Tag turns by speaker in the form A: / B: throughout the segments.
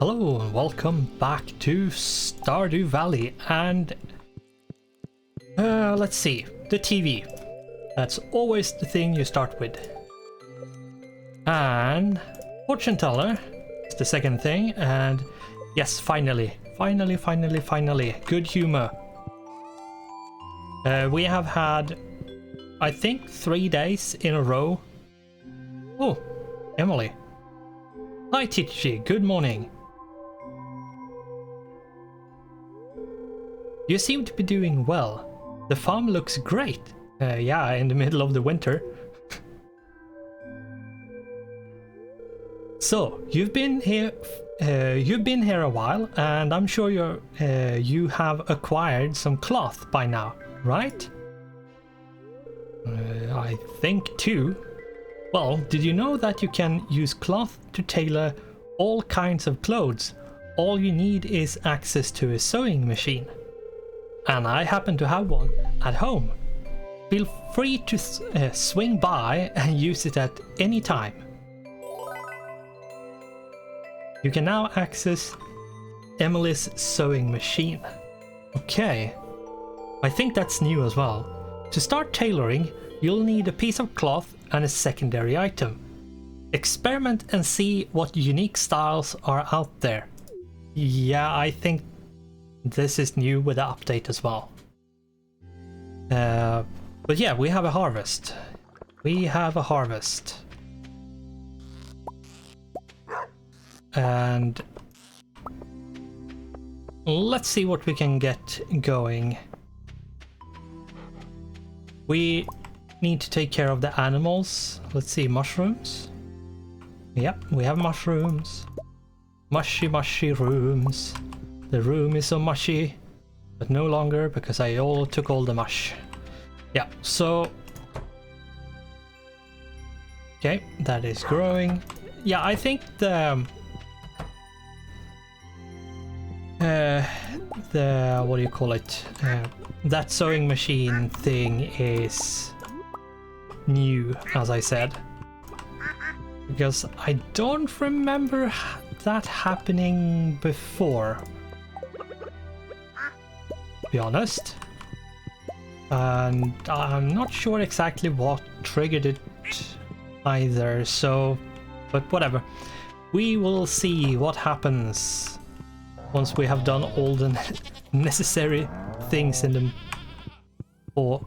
A: Hello and welcome back to Stardew Valley and let's see, the TV. That's always the thing you start with. And fortune teller is the second thing, and yes, finally, good humor. We have had, I think, 3 days in a row. Oh, Emily. Hi Tichi, good morning. You seem to be doing well. The farm looks great. Yeah, in the middle of the winter. So, you've been here a while, and I'm sure you have acquired some cloth by now, right? I think too. Well, did you know that you can use cloth to tailor all kinds of clothes? All you need is access to a sewing machine. And I happen to have one at home. Feel free to swing by and use it at any time. You can now access Emily's sewing machine. Okay, I think that's new as well. To start tailoring, you'll need a piece of cloth and a secondary item. Experiment and see what unique styles are out there. Yeah, I think this is new with the update as well. But yeah, we have a harvest. And let's see what we can get going. We need to take care of the animals. Let's see, mushrooms. Yep, we have mushrooms. Mushy rooms. The room is so mushy, but no longer because I took all the mush. Yeah, so... Okay, that is growing. Yeah, I think the what do you call it? That sewing machine thing is new, as I said. Because I don't remember that happening before. To be honest. And I'm not sure exactly what triggered it either, so... But whatever. We will see what happens once we have done all the necessary things in them for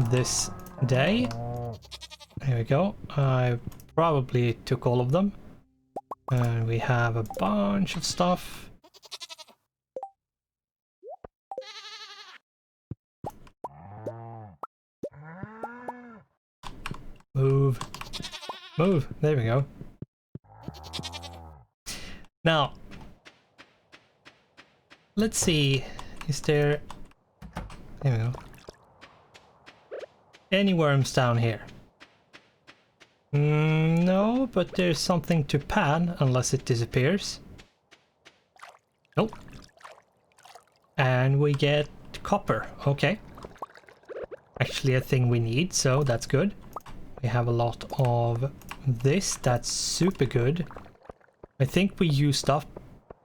A: this day. Here we go. I probably took all of them. And we have a bunch of stuff. Move. Move. There we go. Now, let's see. Is there... There we go. Any worms down here? No, but there's something to pan, unless it disappears. Nope. And we get copper. Okay. Actually a thing we need, so that's good. We have a lot of this. That's super good. I think we used up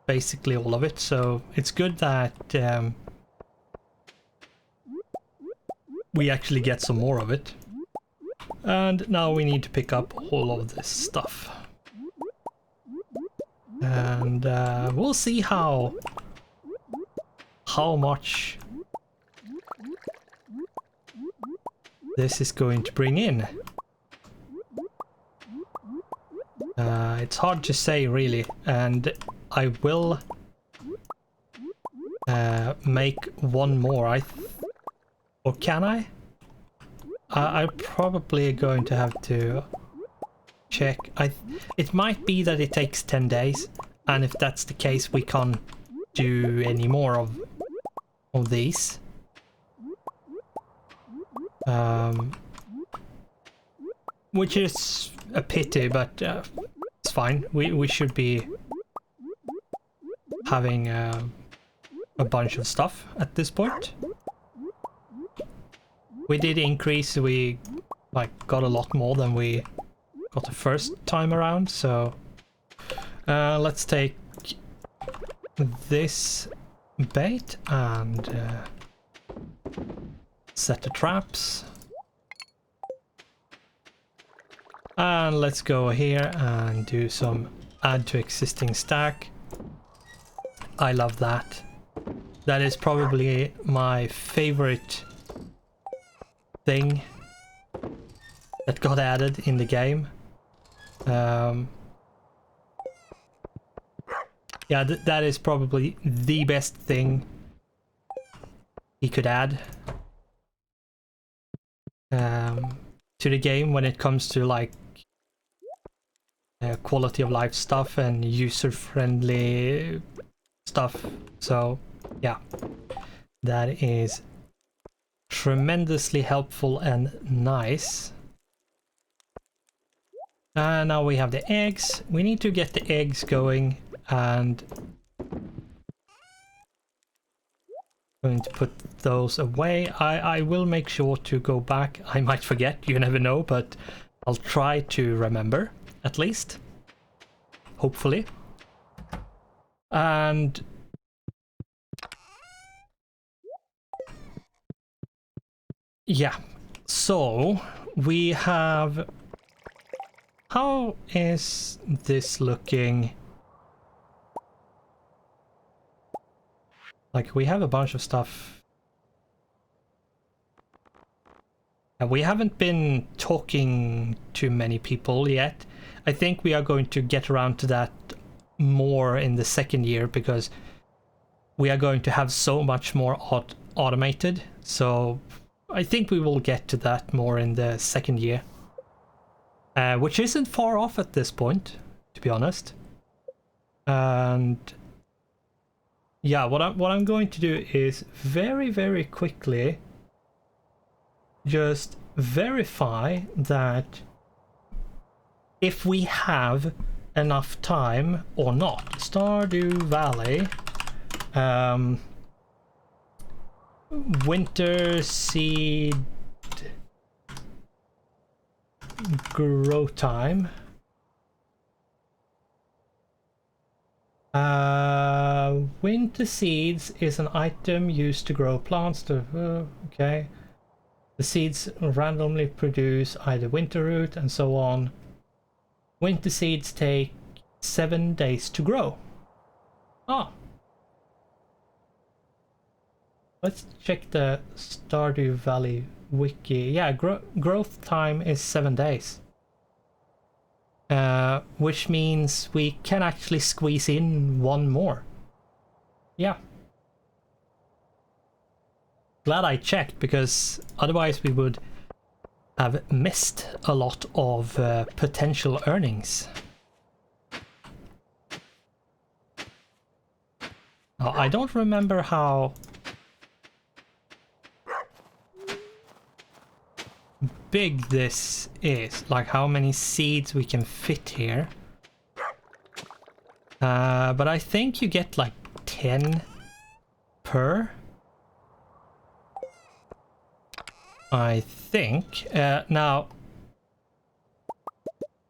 A: basically all of it, so it's good that we actually get some more of it. And now we need to pick up all of this stuff. And we'll see how much this is going to bring in. It's hard to say really, and I will make one more. Or can I? I'm probably going to have to check. It might be that it takes 10 days, and if that's the case, we can't do any more of these. Which is a pity, but it's fine. We should be having a bunch of stuff at this point. We did increase, we got a lot more than we got the first time around, so let's take this bait and set the traps. And let's go here and do some add to existing stack. I love that. That is probably my favorite thing that got added in the game. Yeah, that is probably the best thing he could add to the game when it comes to like quality of life stuff and user-friendly stuff. So yeah, that is tremendously helpful and nice. And now we have the eggs. We need to get the eggs going, and going to put those away. I will make sure to go back. I might forget, you never know, but I'll try to remember at least, hopefully. And yeah, so we have, how is this looking? Like, we have a bunch of stuff. We haven't been talking to many people yet. I think we are going to get around to that more in the second year, because we are going to have so much more automated. So I think we will get to that more in the second year. Which isn't far off at this point, to be honest. And yeah, what I'm going to do is very quickly just verify that if we have enough time or not. Stardew Valley winter seed grow time. Winter seeds is an item used to grow plants to okay. The seeds randomly produce either winter root and so on. Winter seeds take 7 days to grow. Ah. Let's check the Stardew Valley wiki. Yeah, growth time is 7 days. Which means we can actually squeeze in one more. Yeah. Glad I checked, because otherwise we would have missed a lot of potential earnings. Now, I don't remember how big this is, like how many seeds we can fit here. But I think you get like 10 per. I think. Now,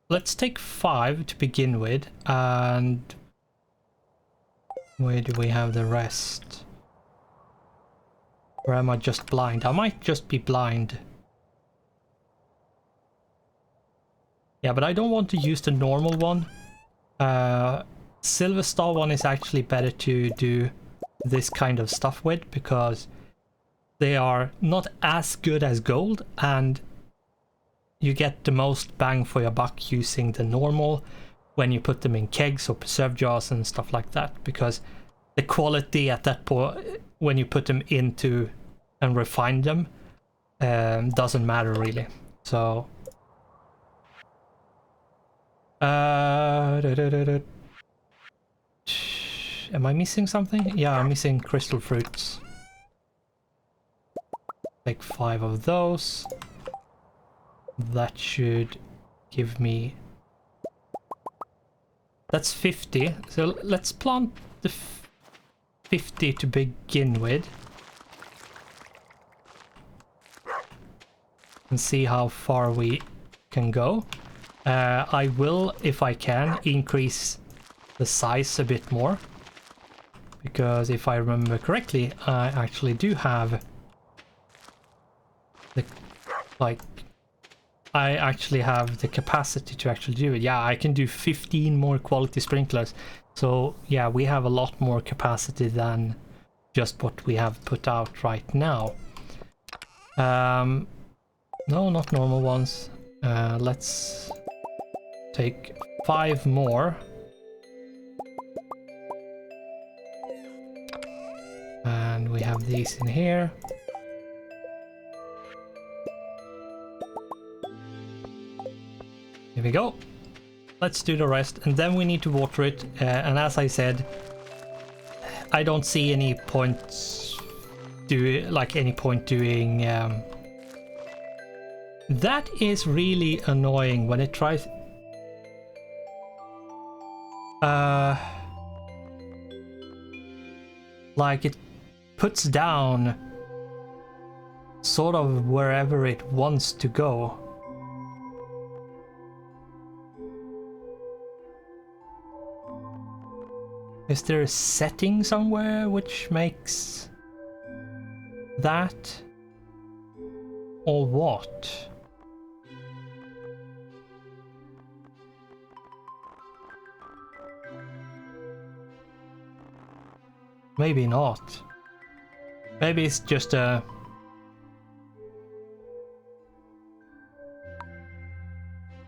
A: let's take 5 to begin with, and where do we have the rest? Or am I just blind? I might just be blind. Yeah, but I don't want to use the normal one. Silver Star one is actually better to do this kind of stuff with, because they are not as good as gold, and you get the most bang for your buck using the normal when you put them in kegs or preserve jars and stuff like that, because the quality at that point when you put them into and refine them doesn't matter really. So am I missing something? Yeah, I'm missing crystal fruits. Take 5 of those. That should give me... That's 50. So let's plant the 50 to begin with. And see how far we can go. I will, if I can, increase the size a bit more. Because if I remember correctly, I actually do have the, like, I actually have the capacity to actually do it. Yeah, I can do 15 more quality sprinklers. So yeah, we have a lot more capacity than just what we have put out right now. No, not normal ones. Let's take 5 more. And we have these in here. Here we go. Let's do the rest, and then we need to water it. And as I said, I don't see any points doing that is really annoying when it tries. Like it puts down sort of wherever it wants to go. Is there a setting somewhere which makes that? Or what? Maybe not. Maybe it's just a...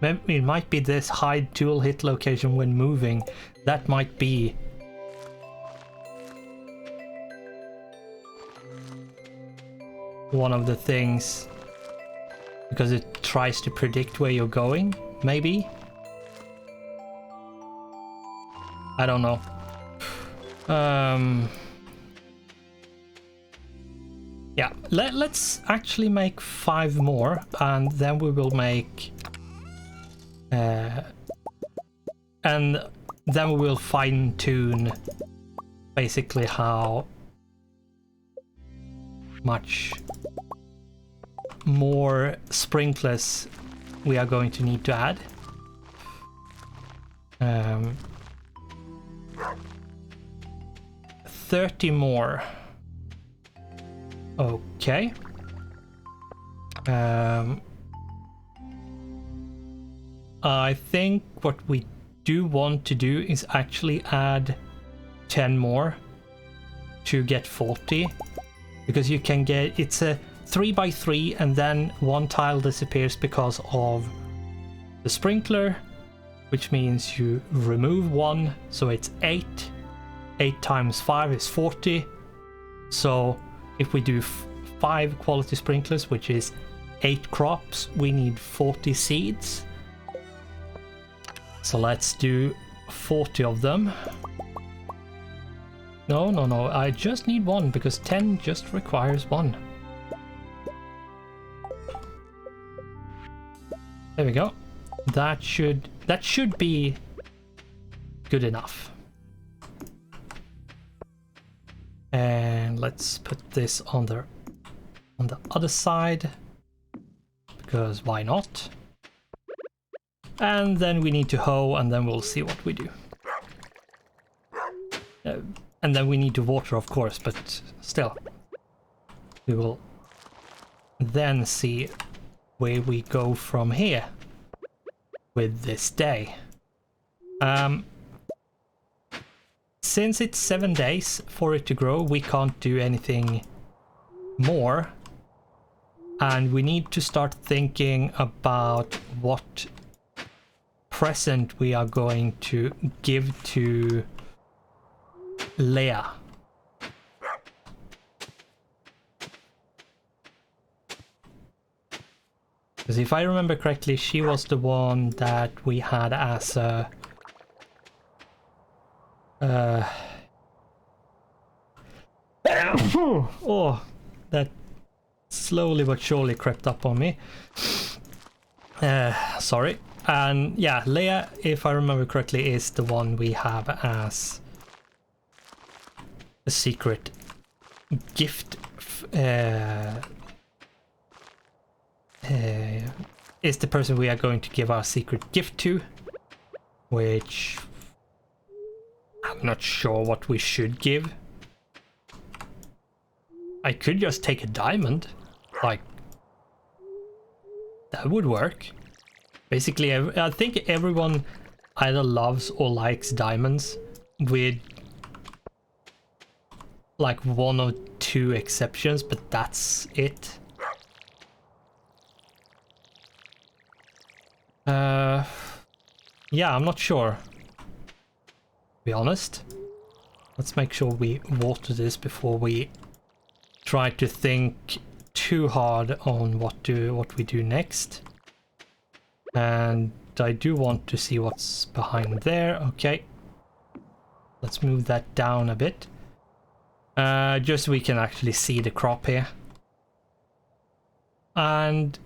A: Maybe it might be this hide tool hit location when moving. That might be... one of the things, because it tries to predict where you're going, maybe? I don't know. Yeah, let's actually make 5 more, and then we will make... and then we will fine-tune basically how much more sprinklers we are going to need to add. 30 more. Okay. I think what we do want to do is actually add 10 more to get 40, because you can get, it's a 3x3 and then one tile disappears because of the sprinkler, which means you remove one, so it's 8. 8 times 5 is 40. So if we do 5 quality sprinklers, which is 8 crops, we need 40 seeds. So let's do 40 of them. No, I just need 1 because 10 just requires 1. There we go. That should be good enough. And let's put this on the other side, because why not? And then we need to hoe, and then we'll see what we do. And then we need to water, of course, but still. We will then see where we go from here with this day. Since it's 7 days for it to grow, we can't do anything more. And we need to start thinking about what present we are going to give to Leah. Because if I remember correctly, she was the one that we had as a... oh, that slowly but surely crept up on me. Sorry. And yeah, Leah, if I remember correctly, is the one we have as a secret gift. Is the person we are going to give our secret gift to, which I'm not sure what we should give. I could just take a diamond. Like, that would work. Basically, I think everyone either loves or likes diamonds, with like 1 or 2 exceptions, but that's it. Yeah, I'm not sure, to be honest. Let's make sure we water this before we try to think too hard on what we do next. And I do want to see what's behind there. Okay, let's move that down a bit, just so we can actually see the crop here. And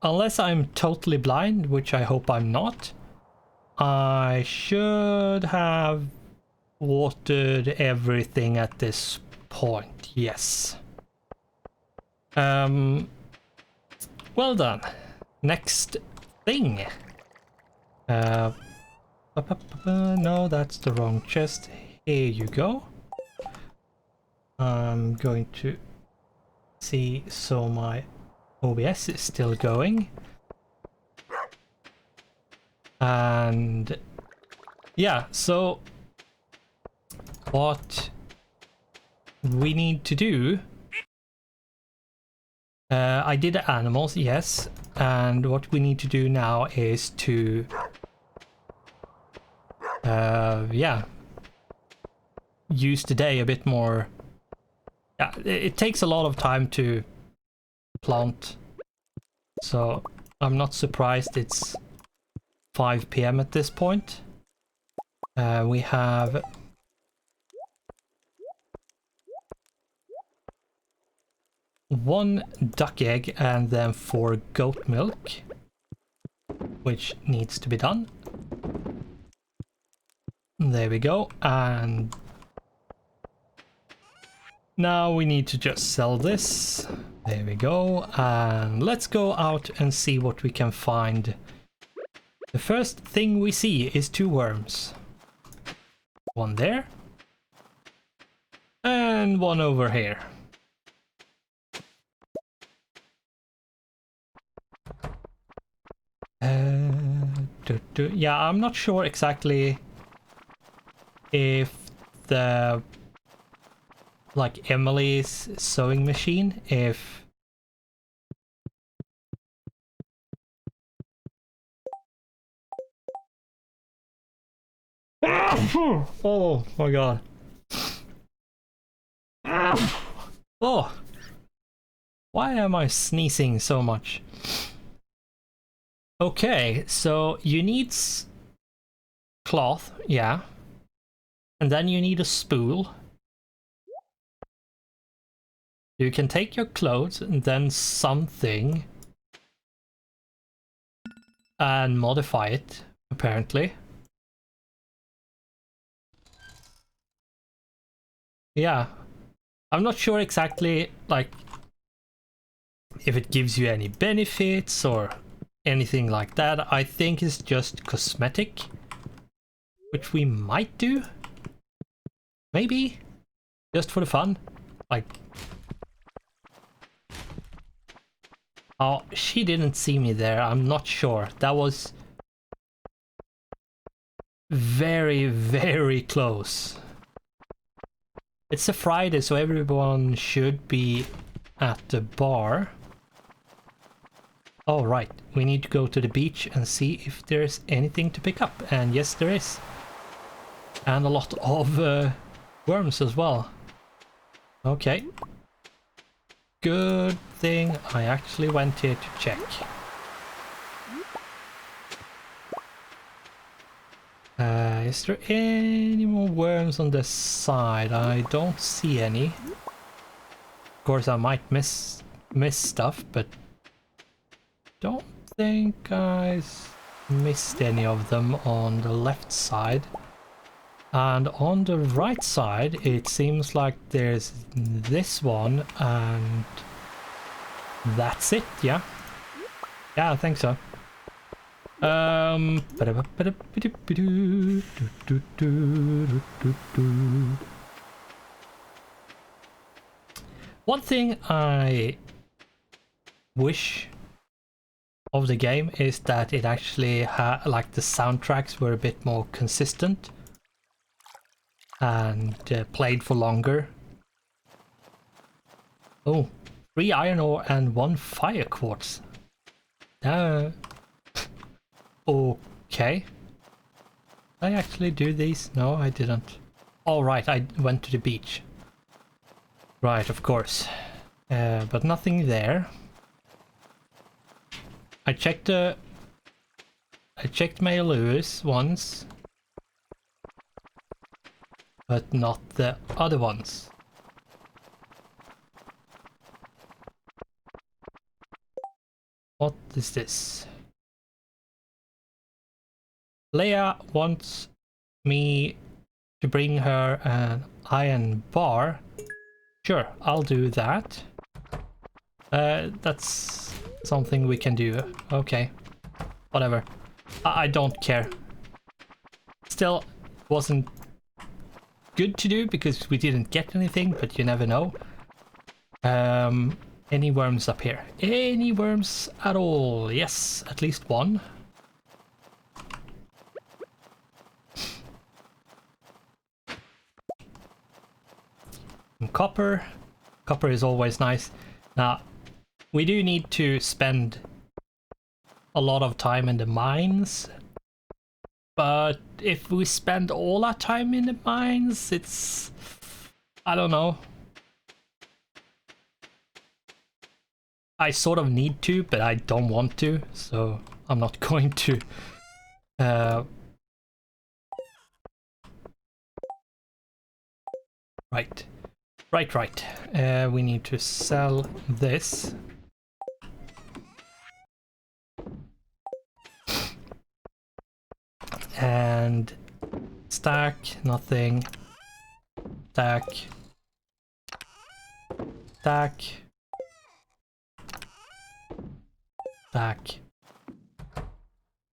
A: unless I'm totally blind, which I hope I'm not, I should have watered everything at this point. Yes. Well done. Next thing. No, that's the wrong chest. Here you go. I'm going to see, so my OBS is still going. And yeah, so what we need to do, I did the animals, yes, and what we need to do now is to yeah, use the day a bit more. Yeah, it takes a lot of time to plant, so I'm not surprised it's 5 PM at this point. We have one duck egg and then 4 goat milk, which needs to be done. There we go. And now we need to just sell this. There we go. And let's go out and see what we can find. The first thing we see is 2 worms. One there. And one over here. Yeah, I'm not sure exactly if the like Emily's sewing machine, if oh my god. Oh, why am I sneezing so much? Okay, so you need cloth, yeah. And then you need a spool. You can take your clothes and then something and modify it, apparently. Yeah. I'm not sure exactly, like, if it gives you any benefits or anything like that. I think it's just cosmetic, which we might do. Maybe. Just for the fun. Like... Oh, she didn't see me there. I'm not sure. That was very, very close. It's a Friday, so everyone should be at the bar. Oh, right. We need to go to the beach and see if there's anything to pick up. And yes, there is. And a lot of worms as well. Okay. Good thing I actually went here to check. Is there any more worms on this side? I don't see any. Of course, I might miss stuff, but don't think I missed any of them on the left side. And on the right side, it seems like there's this one, and that's it, yeah? Yeah, I think so. One thing I wish of the game is that it actually like the soundtracks were a bit more consistent and played for longer. Oh, 3 iron ore and 1 fire quartz. Okay. Did I actually do these? No, I didn't. Oh right, I went to the beach. Right, of course. But nothing there. I checked Mayor Lewis once, but not the other ones. What is this? Leia wants me to bring her an iron bar. Sure, I'll do that. That's something we can do. Okay, whatever. I don't care. Still, wasn't good to do because we didn't get anything, but you never know. Any worms up here? Any worms at all? Yes, at least one. And copper. Copper is always nice. Now, we do need to spend a lot of time in the mines, but if we spend all our time in the mines, it's... I don't know. I sort of need to, but I don't want to, so I'm not going to. Right. We need to sell this. And stack, nothing. Stack. Stack. Stack.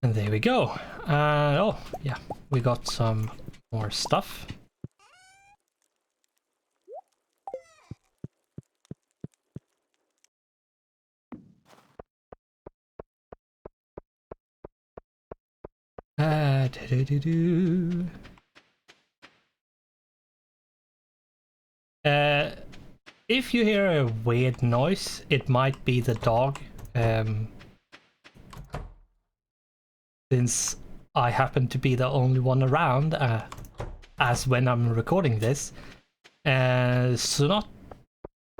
A: And there we go. Oh, yeah, we got some more stuff. If you hear a weird noise, it might be the dog. Since I happen to be the only one around, as when I'm recording this. So not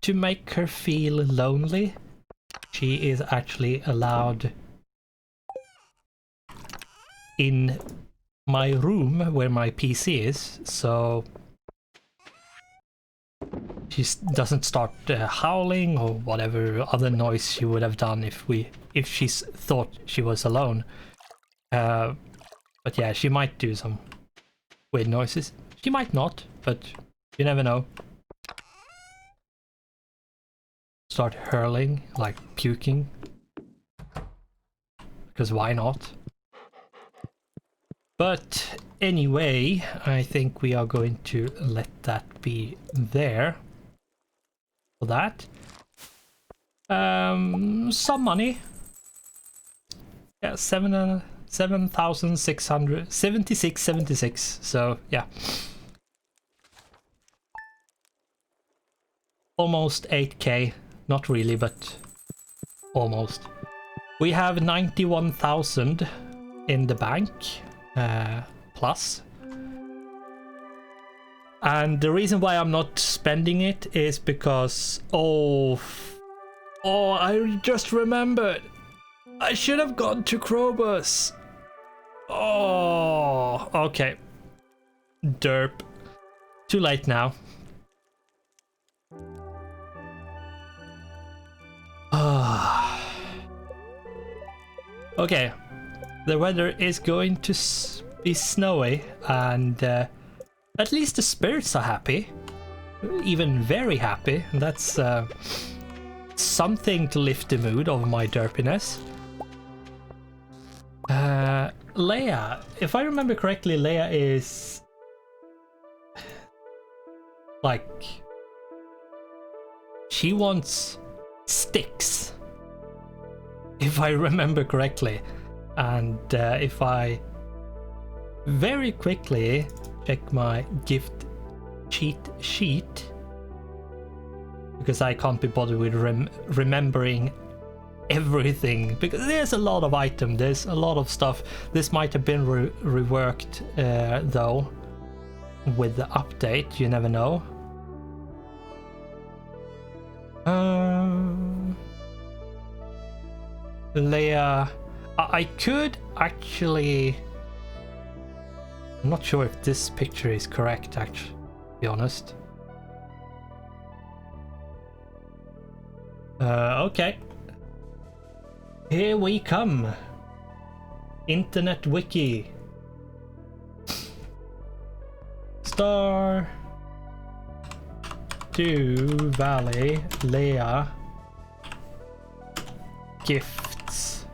A: to make her feel lonely, she is actually allowed in my room where my PC is, so she doesn't start howling or whatever other noise she would have done if she thought she was alone. But yeah, she might do some weird noises. She might not, but you never know. Start hurling, like puking. Because why not? But anyway, I think we are going to let that be there. For that. Some money. Yeah, 7,676. So yeah. Almost 8k. Not really, but almost. We have 91,000 in the bank. Plus. And the reason why I'm not spending it is because I just remembered I should have gone to Krobus. Oh, okay. Derp. Too late now. Okay. The weather is going to be snowy, and at least the spirits are happy. Even very happy. That's something to lift the mood of my derpiness. Leia, if I remember correctly, Leia is like she wants sticks, if I remember correctly. And if I very quickly check my gift cheat sheet, because I can't be bothered with remembering everything, because there's a lot of items, there's a lot of stuff. This might have been reworked though with the update, you never know. Leia, I could actually, I'm not sure if this picture is correct actually, to be honest. Okay. Here we come. Internet wiki. Stardew Valley Leia gifts.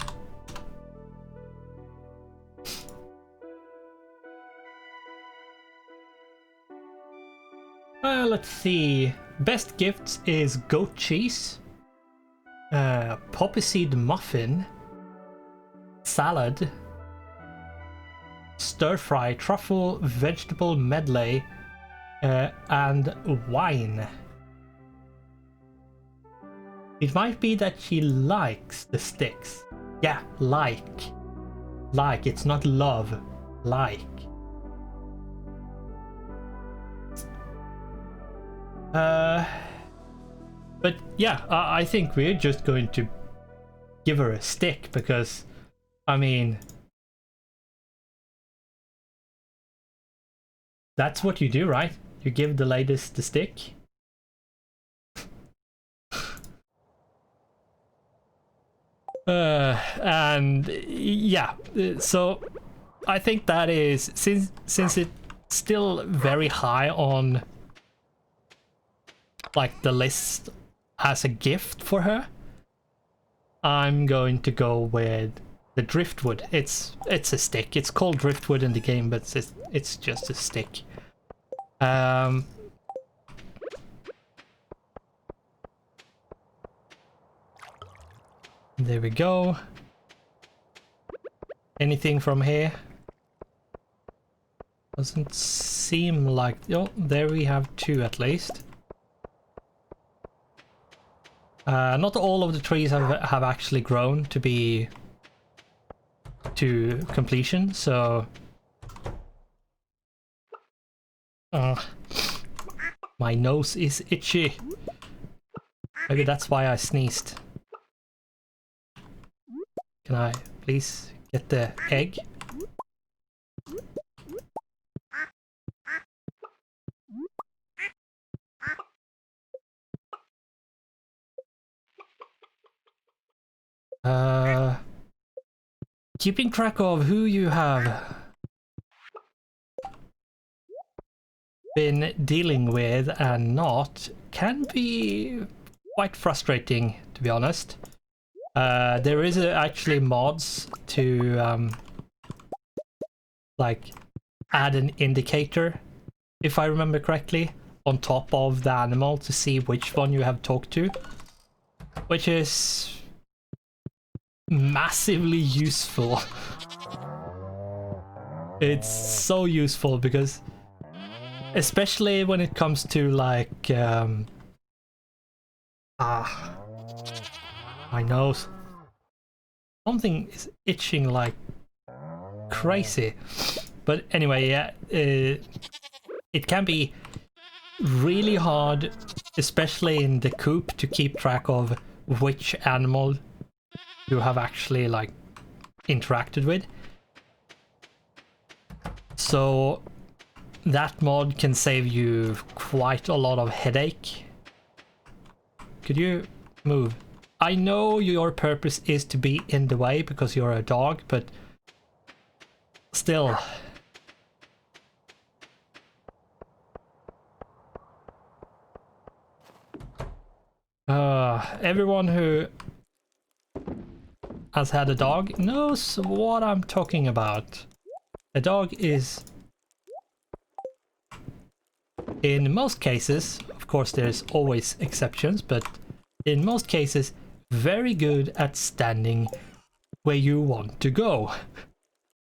A: Let's see. Best gifts is goat cheese, poppy seed muffin, salad, stir fry, truffle, vegetable medley, and wine. It might be that she likes the sticks. Yeah, like. Like, it's not love. Like. But yeah, I think we're just going to give her a stick because, I mean, that's what you do, right? You give the latest the stick. And yeah, so I think that is, since it's still very high on like the list as a gift for her, I'm going to go with the driftwood. It's a stick. It's called driftwood in the game, but it's just a stick. There we go. Anything from here? Doesn't seem like... Oh, there we have two at least. Not all of the trees have actually grown to be to completion, so my nose is itchy. Maybe that's why I sneezed. Can I please get the egg? Keeping track of who you have been dealing with and not can be quite frustrating, to be honest. There is actually mods to like add an indicator, if I remember correctly, on top of the animal to see which one you have talked to, which is massively useful. It's so useful because, especially when it comes to like my nose, something is itching like crazy. But anyway, yeah, it can be really hard, especially in the coop, to keep track of which animal you have actually like interacted with. So that mod can save you quite a lot of headache. Could you move? I know your purpose is to be in the way because you're a dog, but still. Everyone who has had a dog knows what I'm talking about. A dog is, in most cases, of course there's always exceptions, but in most cases, very good at standing where you want to go.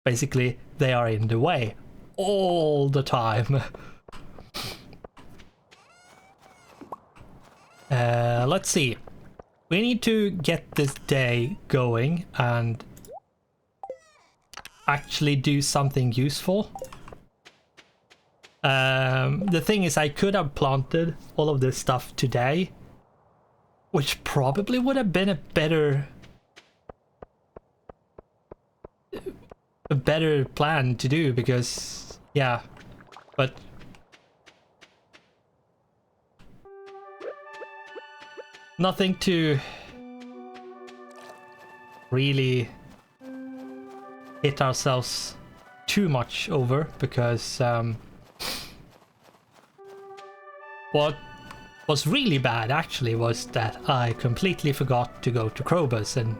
A: Basically, they are in the way all the time. Let's see. We need to get this day going and actually do something useful. The thing is, I could have planted all of this stuff today, which probably would have been a better plan to do, because yeah, but nothing to really hit ourselves too much over, because what was really bad actually was that I completely forgot to go to Krober's and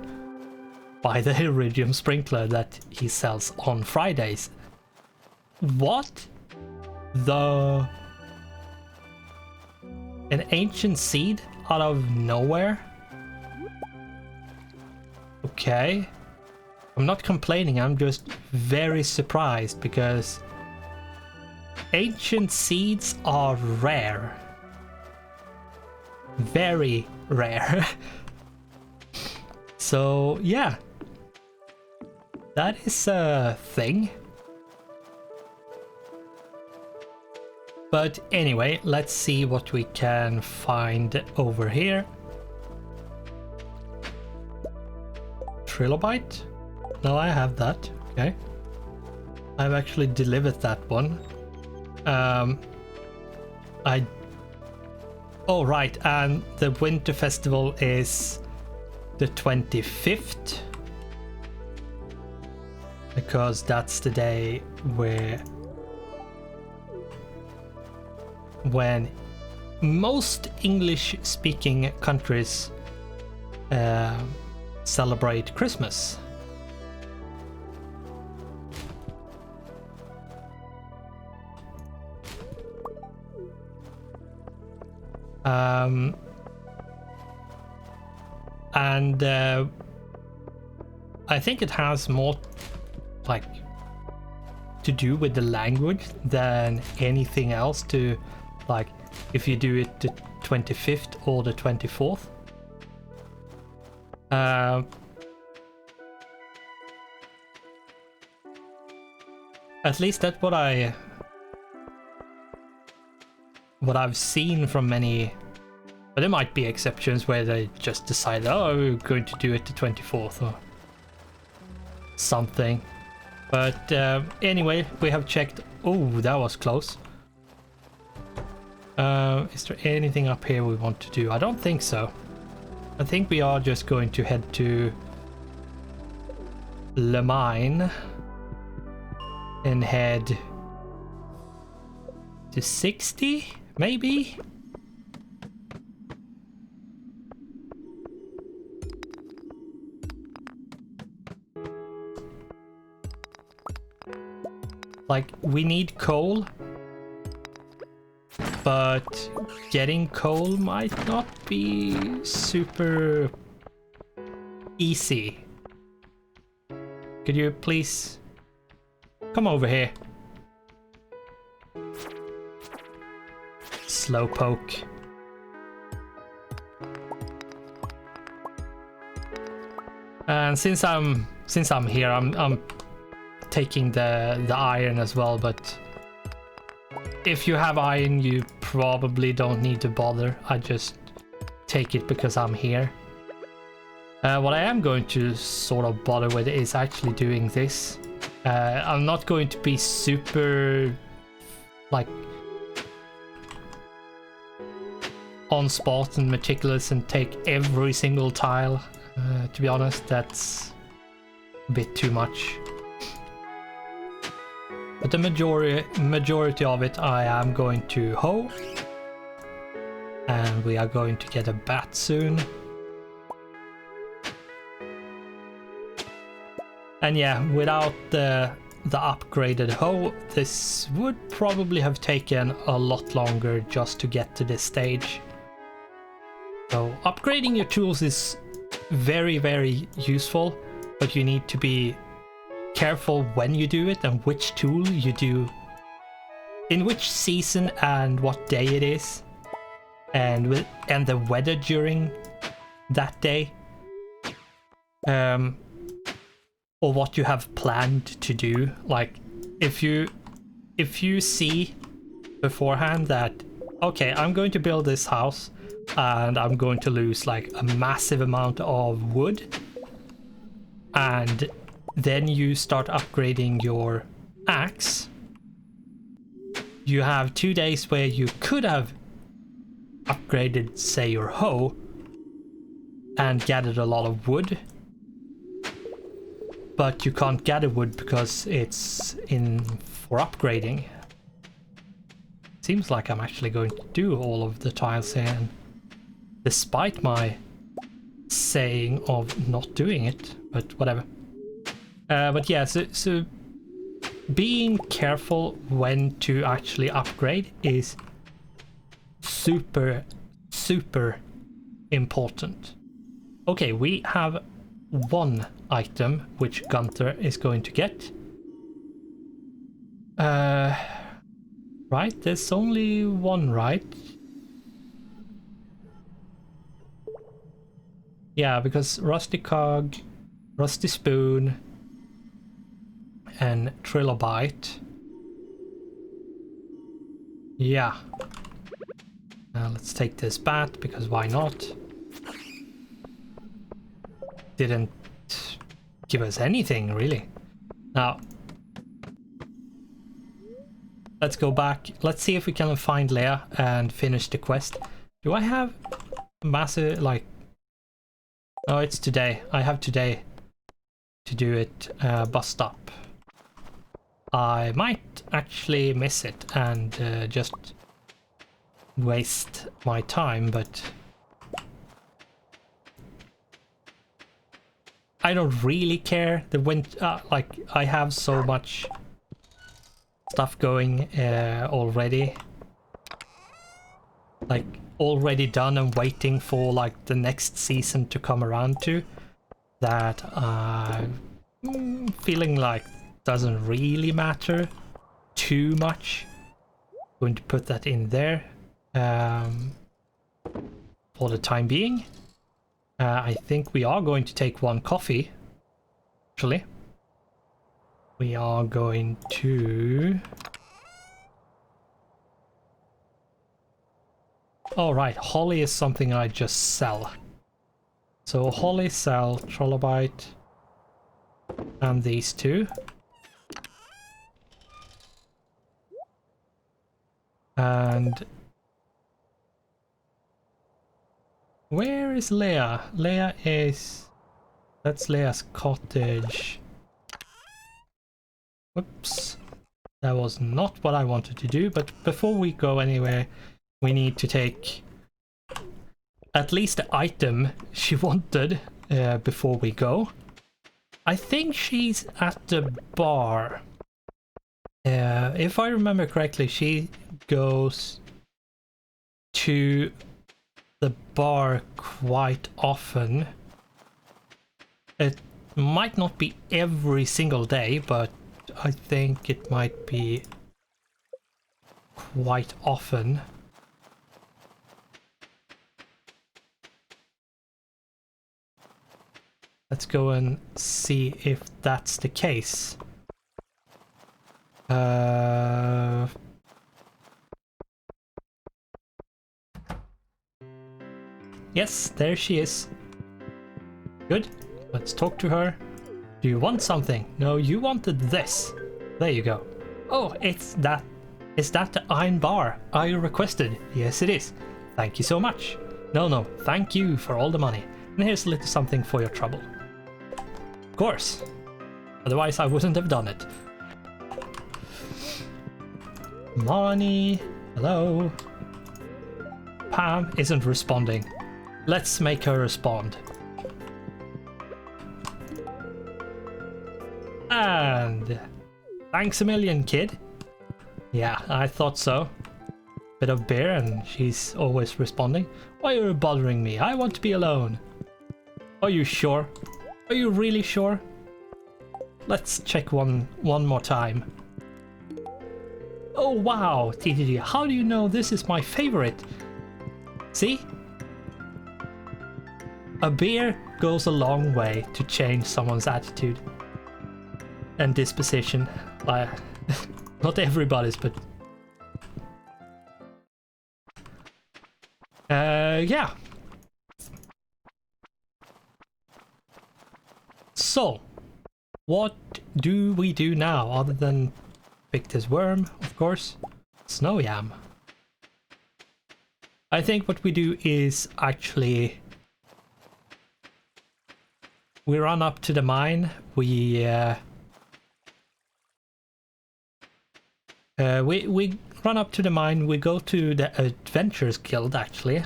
A: buy the iridium sprinkler that he sells on Fridays. What? An ancient seed out of nowhere? Okay. I'm not complaining, I'm just very surprised, because ancient seeds are rare. Very rare. So yeah, that is a thing. But anyway, let's see what we can find over here. Trilobite? No, I have that. Okay. I've actually delivered that one. Oh right, and the winter festival is the 25th. Because that's the day when most English-speaking countries celebrate Christmas. And I think it has more like to do with the language than anything else, to like if you do it the 25th or the 24th. At least that's what I've seen from many, but there might be exceptions where they just decide, oh, we're going to do it the 24th or something. But anyway, we have checked. Oh, that was close. Is there anything up here we want to do? I don't think so. I think we are just going to head to Le Mine and head to 60, maybe? Like, we need coal, but getting coal might not be super easy. Could you please come over here? Slowpoke. And since I'm here, I'm taking the iron as well, but if you have iron, you probably don't need to bother. I just take it because I'm here. What I am going to sort of bother with is actually doing this. I'm not going to be super like on spot and meticulous and take every single tile. To be honest, that's a bit too much. But the majority of it I am going to hoe. And we are going to get a bat soon. And yeah, without the upgraded hoe, this would probably have taken a lot longer just to get to this stage. So upgrading your tools is very, very useful, but you need to be careful when you do it and which tool you do, in which season and what day it is, and the weather during that day, or what you have planned to do. Like if you see beforehand that, okay, I'm going to build this house and I'm going to lose like a massive amount of wood, and then you start upgrading your axe, you have 2 days where you could have upgraded, say, your hoe and gathered a lot of wood, but you can't gather wood because it's in for upgrading. Seems like I'm actually going to do all of the tiles here, and despite my saying of not doing it, but whatever. But yeah, so being careful when to actually upgrade is super, super important. Okay, we have one item which Gunther is going to get. Right, there's only one, right? Yeah, because Rusty Cog, Rusty Spoon, and Trilobite. Yeah. Let's take this bat, because why not? Didn't give us anything, really. Now, let's go back. Let's see if we can find Leia and finish the quest. Do I have massive, like... Oh, it's today. I have today to do it. Bus stop. I might actually miss it and just waste my time, but I don't really care. The like, I have so much stuff going already, like already done and waiting for like the next season to come around to, that I'm feeling like doesn't really matter too much. Going to put that in there for the time being. I think we are going to take one coffee, actually. We are going to... Alright, Holly is something I just sell. So Holly, sell, Trilobite, and these two. And where is Leia? Leia is... That's Leia's cottage. Whoops. That was not what I wanted to do, but before we go anywhere, we need to take at least the item she wanted before we go. I think she's at the bar. If I remember correctly, she goes to the bar quite often. It might not be every single day, but I think it might be quite often. Let's go and see if that's the case. Yes, there she is. Good. Let's talk to her. Do you want something? No, you wanted this. There you go. Oh, it's that. Is that the iron bar I requested? Yes, it is. Thank you so much. No, thank you for all the money. And here's a little something for your trouble. Of course. Otherwise, I wouldn't have done it. Money. Hello. Pam isn't responding. Let's make her respond. And thanks a million, kid. Yeah, I thought so. Bit of beer and she's always responding. Why are you bothering me? I want to be alone. Are you sure? Are you really sure? Let's check one more time. Oh wow, TTG, how do you know this is my favorite? See? A beer goes a long way to change someone's attitude and disposition. Not everybody's, but yeah. So, what do we do now other than pick this worm, of course? Snow yam. I think what we do is actually we run up to the mine. We run up to the mine. We go to the Adventurers Guild actually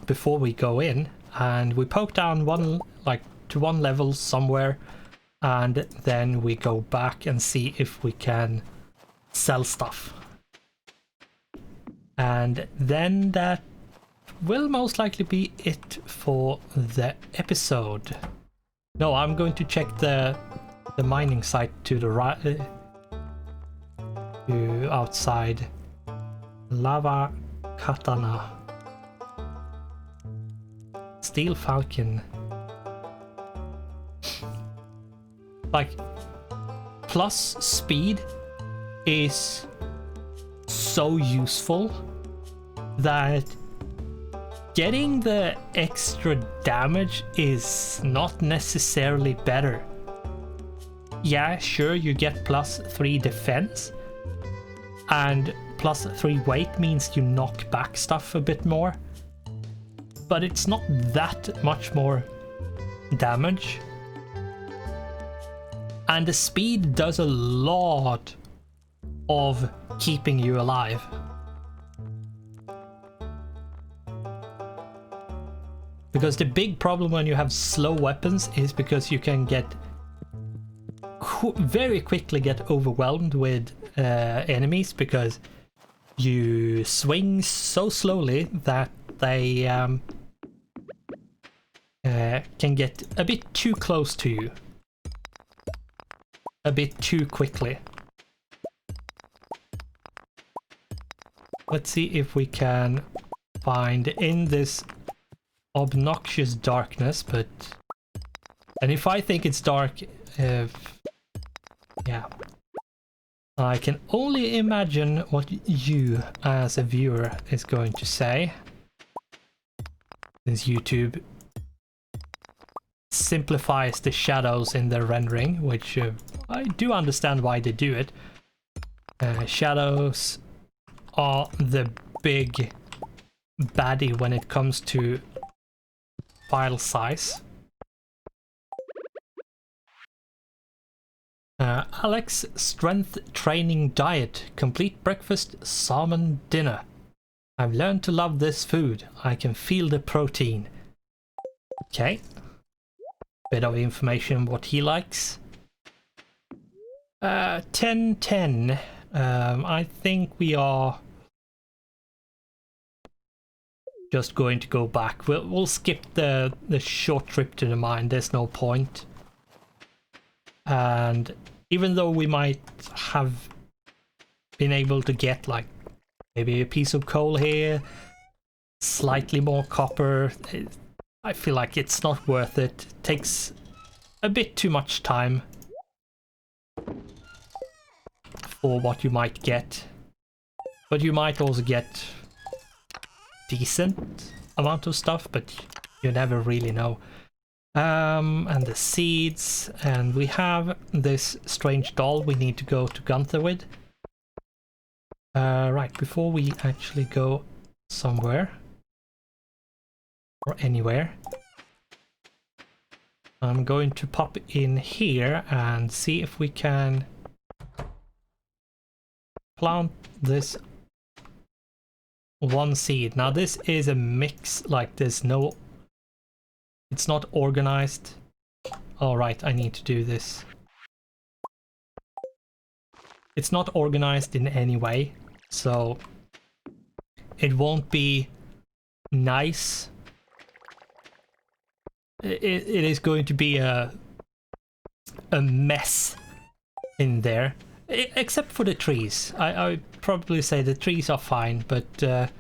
A: before we go in, and we poke down to one level somewhere, and then we go back and see if we can sell stuff. And then that will most likely be it for the episode. No, I'm going to check the mining site to the right, to outside. Lava Katana. Steel Falcon. Like, plus speed is so useful that getting the extra damage is not necessarily better. Yeah, sure, you get +3 defense, and +3 weight means you knock back stuff a bit more, but it's not that much more damage. And the speed does a lot of keeping you alive. Because the big problem when you have slow weapons is because you can get very quickly get overwhelmed with enemies, because you swing so slowly that they can get a bit too close to you. A bit too quickly. Let's see if we can find in this obnoxious darkness, but and if I think it's dark, yeah, I can only imagine what you as a viewer is going to say, since YouTube simplifies the shadows in their rendering, which I do understand why they do it. Shadows are the big baddie when it comes to file size. Alex, strength training diet, complete breakfast, salmon dinner. I've learned to love this food. I can feel the protein. Okay. Bit of information what he likes. 10-10. I think we are just going to go back. We'll skip the short trip to the mine. There's no point. And even though we might have been able to get like maybe a piece of coal here, slightly more copper, I feel like it's not worth it. It takes a bit too much time for what you might get. But you might also get decent amount of stuff, but you never really know. And the seeds, and we have this strange doll we need to go to Gunther with. Right, before we actually go somewhere or anywhere, I'm going to pop in here and see if we can plant this one seed. Now this is a mix, like there's no, it's not organized. All right, I need to do this. it's not organized in any way, so it won't be nice. It is going to be a mess in there, except for the trees. I would probably say the trees are fine, but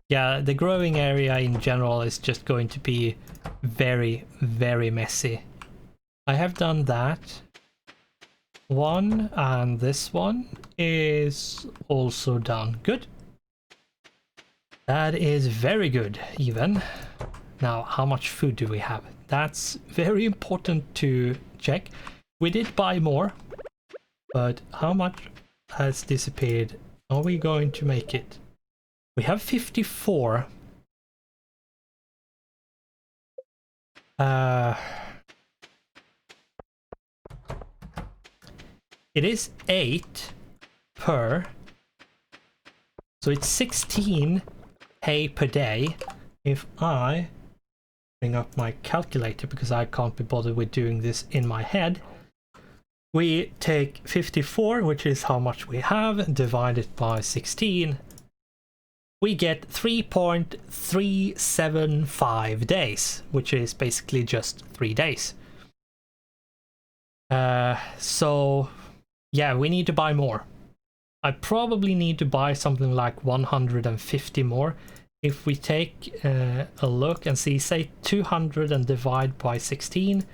A: yeah, the growing area in general is just going to be very, very messy. I have done that one, and this one is also done. Good. That is very good, even. Now, how much food do we have? That's very important to check. We did buy more, but how much has disappeared? Are we going to make it? We have 54. It is 8 per, so it's 16 hay per day. If I bring up my calculator, because I can't be bothered with doing this in my head, we take 54, which is how much we have, divided by 16. We get 3.375 days, which is basically just 3 days. So yeah, we need to buy more. I probably need to buy something like 150 more. If we take a look and see, say 200 and divide by 16,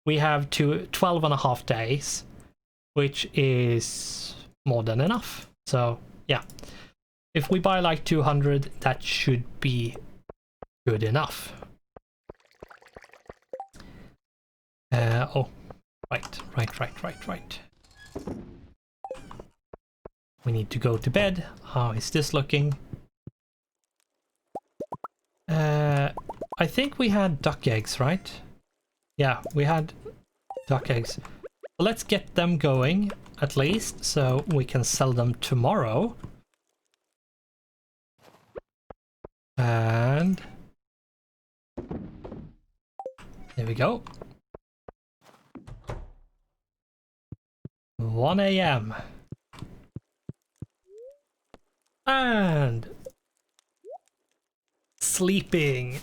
A: we have 12.5 days, which is more than enough. So yeah, if we buy like 200, that should be good enough. Oh, right. We need to go to bed. How is this looking? I think we had duck eggs, right? Yeah, we had duck eggs. Let's get them going, at least, so we can sell them tomorrow. And there we go. 1 AM. And sleeping.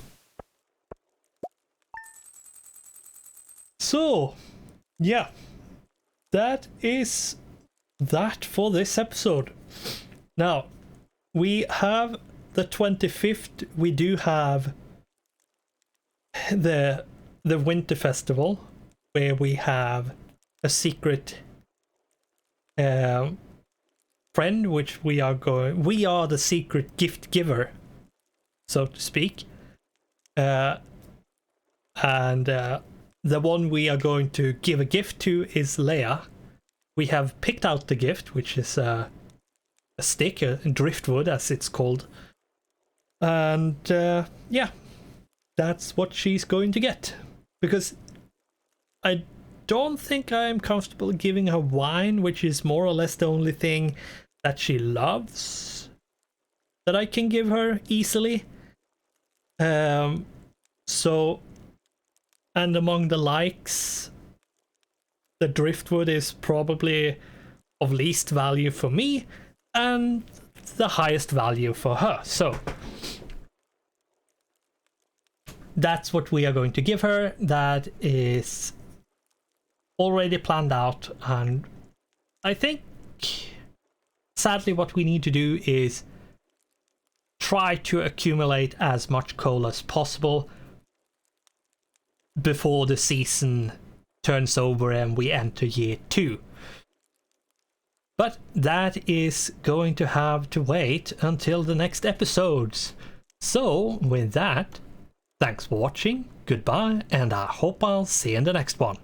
A: So, yeah, that is that for this episode. Now, we have the 25th, we do have the winter festival, where we have a secret friend, which we are the secret gift giver, so to speak. And the one we are going to give a gift to is Leia. We have picked out the gift, which is a stick, a driftwood as it's called. And yeah, that's what she's going to get. Because I don't think I'm comfortable giving her wine, which is more or less the only thing that she loves that I can give her easily. So, and among the likes, the driftwood is probably of least value for me and the highest value for her. So that's what we are going to give her. That is already planned out, and I think sadly what we need to do is try to accumulate as much coal as possible before the season turns over and we enter year 2. But that is going to have to wait until the next episodes. So with that, thanks for watching, goodbye, and I hope I'll see you in the next one.